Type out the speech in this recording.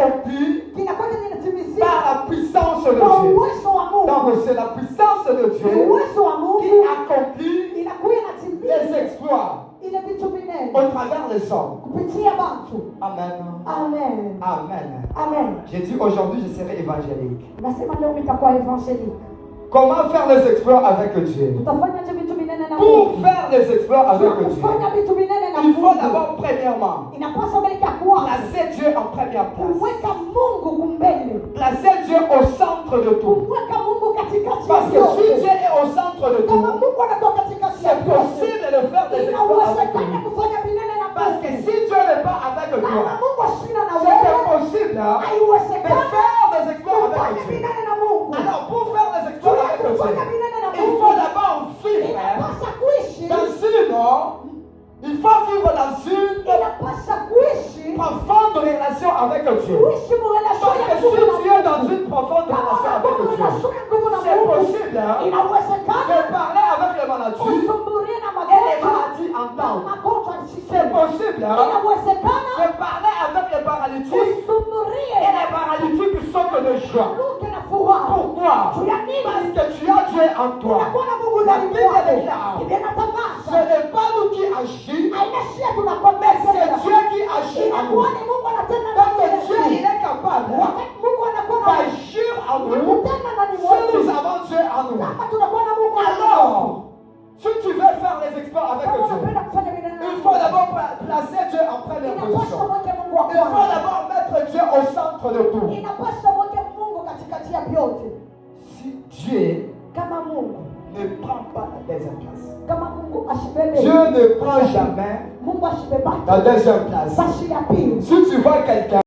accompli kinakuwa kinatimizika par la puissance de kwa Dieu. uwezo wa Mungu. Donc c'est la puissance de Dieu Uwezo wa Mungu qui accomplit inakuwa les inatimiza exploits ile vitu vinene au travers les hommes. kupitia watu. Amen. Amen. Amen. Amen. J'ai dit aujourd'hui je serai évangélique. Nasema leo nitakuwa evangelique. Comment faire les exploits avec Dieu? Tutafanya vitu vinene na Pour Mungu. faire les exploits avec Dieu, Kufanya vitu vinene na il faut Mungu. d'abord premièrement Inapaswa mbele ya kwanza placer Dieu en première place. kumweka Mungu kumbele. Placer Dieu au centre de tout. Kumweka Mungu katikati ya Parce que si yote. Dieu est au centre de Kama tout, Mungu anatoka katikati ya c'est yote, possible de faire des exploits avec inawezekana lui. kufanya vinene na Parce que Mungu. si Dieu n'est pas avec Kama toi, Mungu ashina na c'est wewe, impossible de haiwezekani faire des exploits kufanya avec Dieu. vinene na Mungu. Alors pour faire des exploits avec Kufanya Dieu, vinene na il Mungu, faut d'abord vivre inapasa kuishi, dans une, il faut vivre dans une inapasa kuishi, profonde relation avec Dieu. kuishi mu relation Parce ya que si nguvu tu na es dans une profonde relation avec Dieu, relation ya nguvu na c'est Mungu, possible de inawezekana parler avec les maladies usumburie na et les magonjwa maladies na entendent. magonjwa C'est nchini. possible Inawezekana de parler avec les paralytiques usumburie et les paralytiques sautent de joie. luke na furaha. Pourquoi? Juu ya nini? Parce que tu as Dieu en toi. Unakuwa na Mungu La ndani Bible mwako. déclare, Biblia ce inatangaza n'est pas nous qui agissons, haina shida mais tunakwambia c'est Dieu qui agit en nous. inakuwa ni Mungu anatenda Donc ndani Dieu, il yetu. est capable Wakati Mungu anakuwa na d'agir en nous kutenda ndani si nous mwetu, avons Dieu en nous. kama tunakuwa na Mungu Alors, si tu veux faire les exploits avec kama Dieu, unapenda kufanya vinene na il Mungu, faut d'abord placer Dieu en première inapaswa position. mweke Mungu wa Il faut kwanza. d'abord mettre Dieu au centre de tout. Inapaswa mweke Mungu katikati ya vyote. Si Dieu Kama Mungu, ne prend pas la deuxième place, kama Mungu ashibebe, Dieu ne prend jamais Mungu ashibebaki la deuxième place. basi ya pili. Si tu vois quelqu'un